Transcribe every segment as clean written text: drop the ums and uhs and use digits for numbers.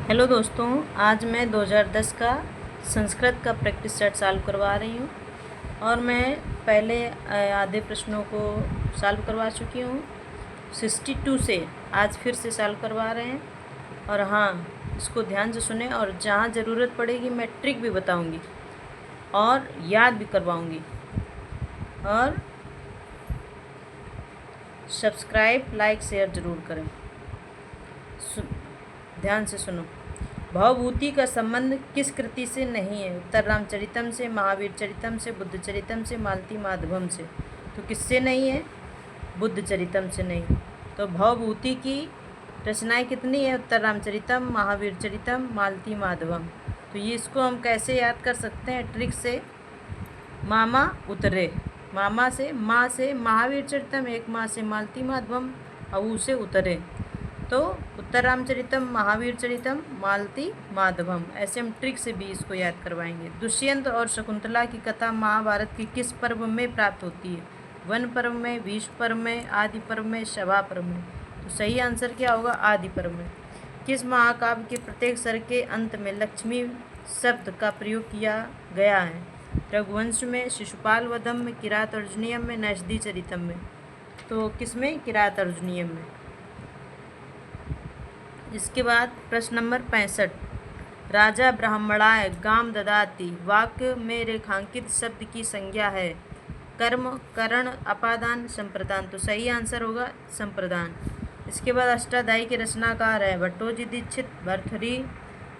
Hello दोस्तों, आज मैं 2010 का संस्कृत का प्रैक्टिस सेट सॉल्व करवा रही हूँ और मैं पहले आधे प्रश्नों को सॉल्व करवा चुकी हूँ। 62 से आज फिर से सॉल्व करवा रहे हैं। और हाँ, इसको ध्यान से सुने और जहाँ ज़रूरत पड़ेगी मैं ट्रिक भी बताऊँगी और याद भी करवाऊँगी। और सब्सक्राइब, लाइक, शेयर ज़रूर करें। ध्यान से सुनो। भवभूति का संबंध किस कृति से नहीं है? उत्तर रामचरितम से, महावीर चरितम से, बुद्ध चरितम से, मालती माधवम से। तो किससे नहीं है? बुद्ध चरितम से नहीं। तो भवभूति की रचनाएं कितनी है? उत्तर रामचरितम, महावीर चरितम, मालती माधवम। तो ये इसको हम कैसे याद कर सकते हैं? ट्रिक से। मामा उतरे, मामा से, माँ से महावीर चरितम, एक माँ से मालती माधवम, अऊ से उतरे। तो उत्तर रामचरितम, महावीर चरितम, मालती माधवम। ऐसे हम ट्रिक से भी इसको याद करवाएंगे। दुष्यंत और शकुंतला की कथा महाभारत की किस पर्व में प्राप्त होती है? वन पर्व में, भीष्म पर्व में, आदि पर्व में, सभा पर्व में। तो सही आंसर क्या होगा? आदि पर्व में। किस महाकाव्य के प्रत्येक सर्ग के अंत में लक्ष्मी शब्द का प्रयोग किया गया है? रघुवंश में, शिशुपाल वधम में, किरात अर्जुनीयम में, नैषधि चरितम में। तो किसमें? किरात अर्जुनीयम में। इसके बाद प्रश्न नंबर 65। राजा ब्राह्मणाय गाम ददाति वाक्य में रेखांकित शब्द की संज्ञा है? कर्म, करण, अपादान, संप्रदान। तो सही आंसर होगा संप्रदान। इसके बाद अष्टाध्यायी के रचनाकार है भट्टोजी दीक्षित, भर्तृहरि,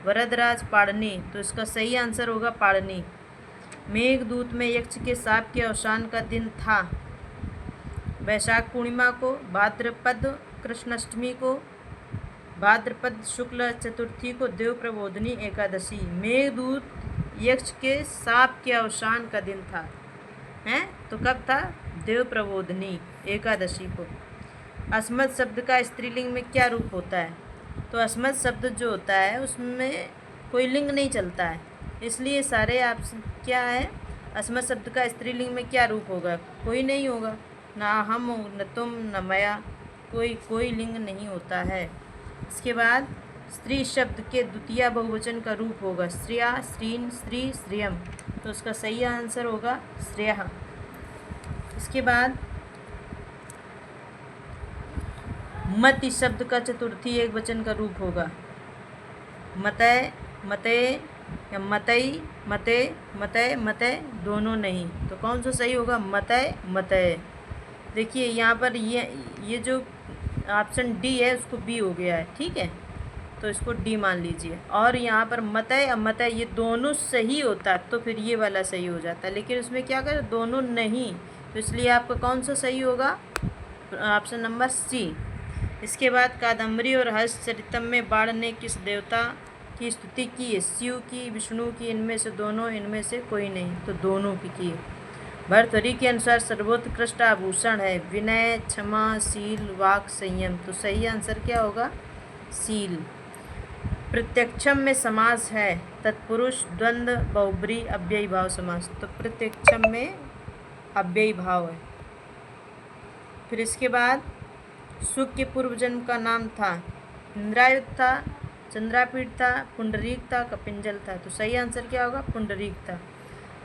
वरदराज, पाणिनि। तो इसका सही आंसर होगा पाणिनि। मेघदूत में यक्ष के शाप के अवसान का दिन था? वैशाख पूर्णिमा को, भाद्रपद कृष्णाष्टमी को, भाद्रपद शुक्ल चतुर्थी को, देव प्रबोधनी एकादशी। मेघदूत यक्ष के शाप के अवसान का दिन था, हैं? तो कब था? देव प्रबोधनी एकादशी को। अस्मत् शब्द का स्त्रीलिंग में क्या रूप होता है? तो अस्मत् शब्द जो होता है उसमें कोई लिंग नहीं चलता है, इसलिए सारे आप क्या है? अस्मत् शब्द का स्त्रीलिंग में क्या रूप होगा? कोई नहीं होगा, ना हम, न तुम, न मया। कोई लिंग नहीं होता है। इसके बाद स्त्री शब्द के द्वितीय बहुवचन का रूप होगा श्रिया, श्रीन, स्त्री, श्रियम। तो उसका सही आंसर होगा श्रेया। इसके बाद मति शब्द का चतुर्थी एक वचन का रूप होगा मतय, मतय या मतई, मते, मतय, मतय। दोनों नहीं। तो कौन सा सही होगा? मतय, मतय। देखिए यहाँ पर ये जो ऑप्शन डी है उसको बी हो गया है, ठीक है? तो इसको डी मान लीजिए। और यहाँ पर मतय और मतय ये दोनों सही होता तो फिर ये वाला सही हो जाता, लेकिन उसमें क्या कर दोनों नहीं, तो इसलिए आपका कौन सा सही होगा? Option number C. इसके बाद कादम्बरी और हर्षचरितम में बाण ने किस देवता की स्तुति की है? शिव की, विष्णु की, इनमें से दोनों, इनमें से कोई नहीं। तो दोनों की है। भर्तृहरि के अनुसार सर्वोत्कृष्ट आभूषण है विनय, क्षमा, शील, वाक, संयम। तो सही आंसर क्या होगा? शील। प्रत्यक्षम में समास है तत्पुरुष, द्वंद्व, बहुब्री, अव्ययी भाव समास। तो प्रत्यक्षम में अव्ययी भाव है। फिर इसके बाद सुख के पूर्व जन्म का नाम था? इंद्रायुध था, चंद्रापीठ था, पुंडरीक था, कपिंजल था। तो सही आंसर क्या होगा? पुंडरीक था।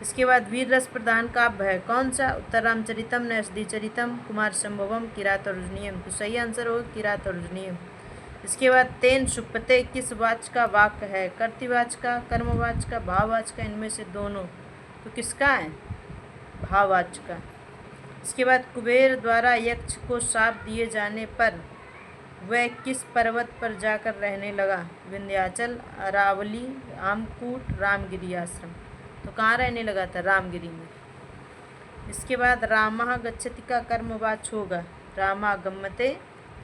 इसके बाद वीर रस प्रधान काव्य है कौन सा? उत्तर रामचरितम, नैषधि चरितम, कुमार संभवम, किरात अर्जुनीयम। तो सही आंसर होगा किरात अर्जुनीयम। इसके बाद तेन सुपते किस वाच का वाक्य है? कर्तृवाच का, कर्मवाच का, भाववाच का, इनमें से दोनों। तो किसका है? भाववाच का। इसके बाद कुबेर द्वारा यक्ष को शाप दिए जाने पर वह किस पर्वत पर जाकर रहने लगा? विंध्याचल, अरावली, रामकूट, रामगिरी आश्रम। तो कहाँ रहने लगा था? रामगिरी में। इसके बाद रामः गच्छति का कर्मवाच होगा रामा गम्यते,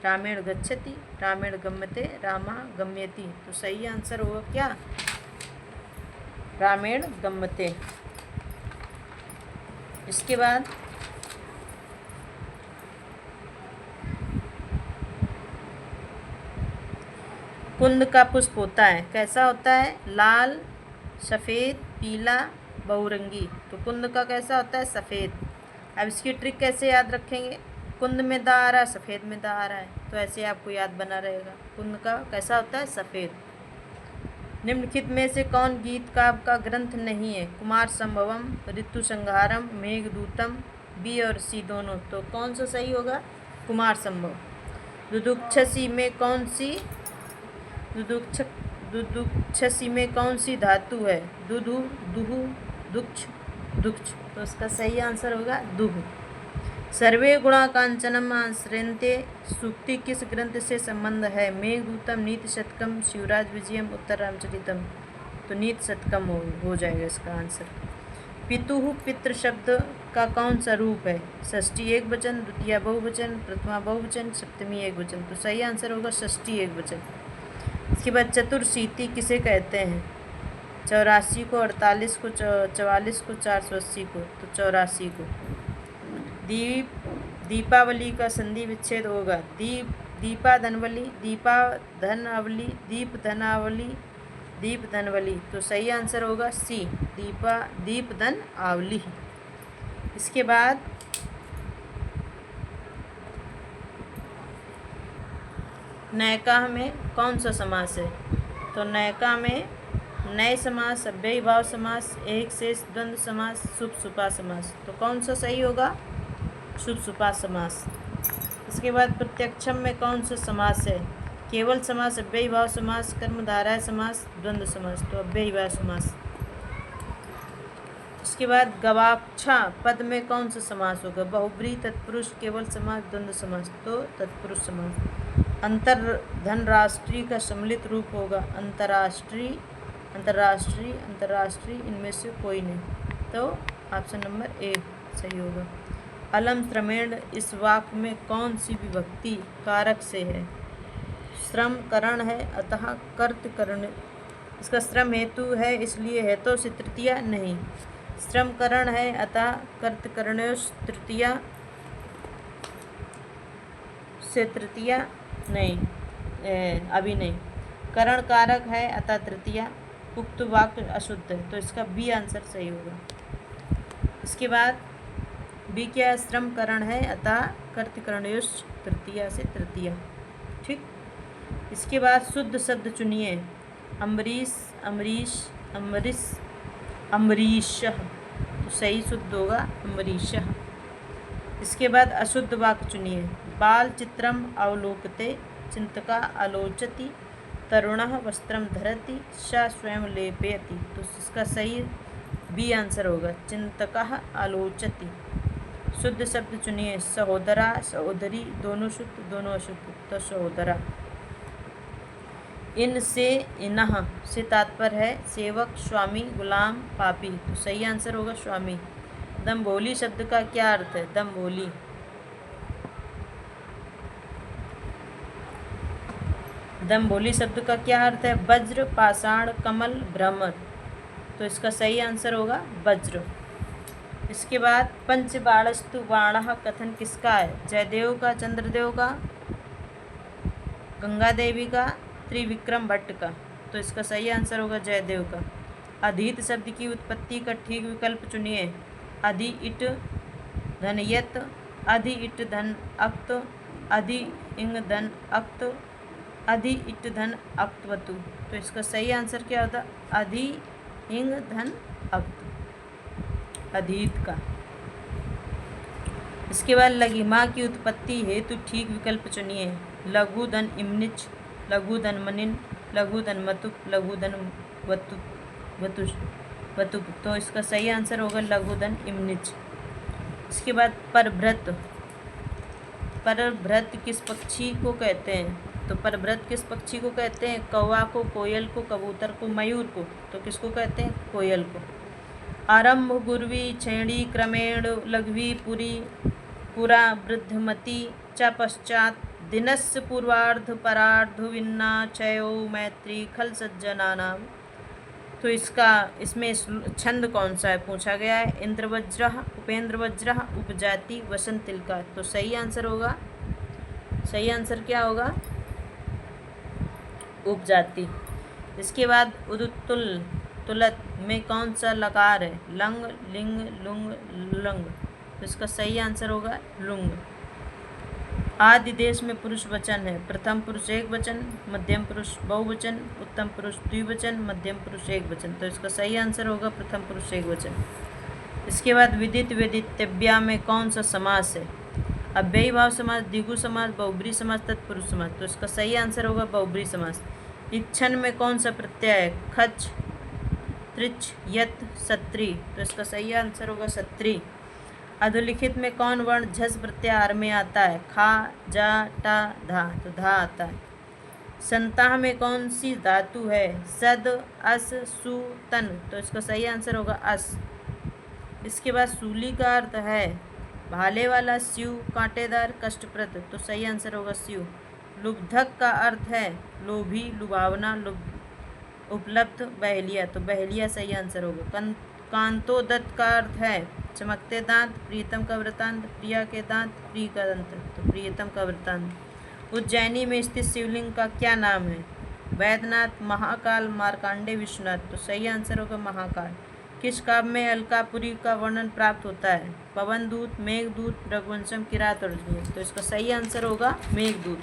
रामेण गच्छति, रामेण गम्यते, रामा गम्यति। तो सही आंसर होगा क्या? रामेण गम्यते। इसके बाद कुंद का पुष्प होता है कैसा होता है? लाल, सफ़ेद, पीला, बहुरंगी। तो कुंद का कैसा होता है? सफ़ेद। अब इसकी ट्रिक कैसे याद रखेंगे? कुंद में दा आ रहा है, सफ़ेद में दा आ रहा है, तो ऐसे आपको याद बना रहेगा। कुंद का कैसा होता है? सफ़ेद। निम्नलिखित में से कौन गीत काव्य का ग्रंथ नहीं है? कुमार संभवम, ऋतु संहारम, मेघदूतम, बी और सी दोनों। तो कौन सा सही होगा? कुमार संभव। दुदुक्षसी में कौन सी दुदुक्षसी में कौन सी धातु है? दुधु, दुहु, दुक्ष, दुक्ष। तो इसका सही आंसर होगा दुहु। सर्वे गुणा कांचनम आश्रयन्ते सूक्ति किस ग्रंथ से संबंध है? मेघदूतम, नीति शतकम, शिवराज विजयम, उत्तर रामचरितम। तो नीति शतकम हो जाएगा इसका आंसर। पितुः पितृ शब्द का कौन सा रूप है? षष्ठी एक वचन, द्वितीय बहुवचन, प्रथमा बहुवचन, सप्तमी एक वचन। तो सही आंसर होगा षष्ठी एक वचन। इसके बाद चतुर्शीति किसे कहते हैं? 84 को, 48 को, 44 को, 480 को। तो 84 को। दीपावली का संधि विच्छेद होगा दीपा धनवली, दीपा धनवली, दीप धनावली, दीप धनवली। तो सही आंसर होगा सी, दीप धन आवली। इसके बाद नयका में कौन सा समास है? तो नयका में नए समास, अव्ययी भाव समास, एक शेष द्वंद्व समास, शुभ सुपा समास। तो कौन सा सही होगा? शुभ सुपा समास। इसके बाद प्रत्यक्षम में कौन सा समास है? केवल समास, अव्ययी भाव समास, कर्मधारय समास, द्वंद्व समास। तो अव्ययी भाव समास। इसके बाद गवाक्षा पद में कौन सा समास होगा? बहुब्री, तत्पुरुष, केवल समास, द्वंद्व समास। तो तत्पुरुष समास। अंतर धनराष्ट्रीय का सम्मिलित रूप होगा अंतर्राष्ट्रीय, अंतर्राष्ट्रीय, अंतर्राष्ट्रीय। इनमें से कोई नहीं। तो ऑप्शन नंबर ए सही होगा। अलम श्रमेण इस वाक्य में कौन सी विभक्ति कारक से है? श्रम करण है, अतः कर्त करण। इसका श्रम हेतु है इसलिए हेतु से तृतीया नहीं। श्रम करण है, अतः कर्त करणयोस् तृतीया से तृतीया नहीं, अभी नहीं। करण कारक है, अतः तृतीया। उक्त वाक्य अशुद्ध है। तो इसका बी आंसर सही होगा। इसके बाद बी क्या? श्रम करण है, अतः कर्तकरणयोस् तृतीया से तृतीया। ठीक। इसके बाद शुद्ध शब्द चुनिए। अम्बरीश, अमरीश, अमरीश, अमरीशः। तो सही शुद्ध होगा अमरीशः। इसके बाद अशुद्ध वाक्य चुनिए। बाल चित्रम अवलोकते, चिंतका आलोचति, तरुणः वस्त्रम धरति, स स्वयं लेपयति। तो इसका सही बी आंसर होगा, चिंतकः आलोचति। शुद्ध शब्द चुनिए। सहोदरा, सहोदरी, दोनों शुद्ध, दोनों अशुद्ध। तो सहोदरा। इन से इनह से तात्पर्य है सेवक, स्वामी, गुलाम, पापी। तो सही आंसर होगा स्वामी। दम्भोली शब्द का क्या अर्थ है? दम्भोली दम्भोली शब्द का क्या अर्थ है? वज्र, पाषाण, कमल, भ्रमर। तो इसका सही आंसर होगा वज्र। इसके बाद पंचबाणस्तु बाणः कथन किसका है? जयदेव का, चंद्रदेव का, गंगा देवी का, त्रिविक्रम भट्ट का। तो इसका सही आंसर होगा जयदेव का। अधीत शब्द की उत्पत्ति का ठीक विकल्प चुनिए। अधि इट धन यत, अधि इट धन अक्त, अधि इंग धन अक्त, अधि इट धन अक्तवतु। तो इसका सही आंसर क्या होता? अधि इंग धन अक्त, अधीत का। इसके बाद लघिमा की उत्पत्ति हेतु ठीक विकल्प चुनिए। लघु धन इमनिच, लघु धन मनिन, लघु धन मतुप, लघु धन वतुप। तो इसका सही आंसर होगा लघु धन इमनिच। इसके बाद परभ्रत, परभ्रत किस पक्षी को कहते हैं? तो परभ्रत किस पक्षी को कहते हैं? कौवा को, कोयल को, कबूतर को, मयूर को। तो किसको कहते हैं? कोयल को। आरंभ गुर्वी, छेड़ी, क्रमेण, लघ्वी, पुरी, पुरा, वृद्धमती च पश्चात, दिनस्य पूर्वार्ध, परार्ध, विन्ना, चयो, मैत्री, खल सज्जनानाम। तो इसमें छंद कौन सा है पूछा गया है? इंद्रवज्र, उपेंद्र वज्र, उपजाति, वसंत तिलका। तो सही आंसर होगा, सही आंसर क्या होगा? उपजाति। इसके बाद उदुत्तुल तुलत में कौन सा लकार है? लंग, लिंग, लुंग, लंग। तो इसका सही आंसर होगा लुंग। आदि देश में पुरुष वचन है। प्रथम पुरुष एक वचन, मध्यम पुरुष बहुवचन, उत्तम पुरुष द्विवचन, मध्यम पुरुष एक वचन। तो इसका सही आंसर होगा प्रथम पुरुष एक वचन। इसके बाद विदित वेदितव्या में कौन सा समास है? अव्ययी भाव समास, द्विगु समास, बहुब्री समास, तत्पुरुष समास। तो इसका सही आंसर होगा बहुब्री समास। इच्छन में कौन सा प्रत्यय है? खच, त्रिच, यत, सत्री। तो इसका सही आंसर होगा सत्री। अधोलिखित में कौन वर्ण झस प्रत्यय आर में आता है? खा, जा, टा, धा। तो धा आता है। संताह में कौन सी धातु है? सद, अस, सु, तन। तो इसका सही आंसर होगा अस। इसके बाद सूली का अर्थ है भाले वाला, स्यू, कांटेदार, कष्टप्रद। तो सही आंसर होगा स्यू। लुब्धक का अर्थ है लोभी, लुभावना, उपलब्ध, बहेलिया। तो बहेलिया सही आंसर होगा। कांतोदत्त का अर्थ है चमकते दांत, प्रियतम का वृतांत, प्रिया के दांत, प्रिय का दंत। तो प्रियतम का वृतांत। उज्जैनी में स्थित शिवलिंग का क्या नाम है? वैद्यनाथ, महाकाल, मार्कांडे, विश्वनाथ। तो सही आंसर होगा महाकाल। किस काव्य में अलकापुरी का वर्णन प्राप्त होता है? पवन दूत, मेघदूत, रघुवंशम, किरात और अजमेर। तो इसका सही आंसर होगा मेघदूत।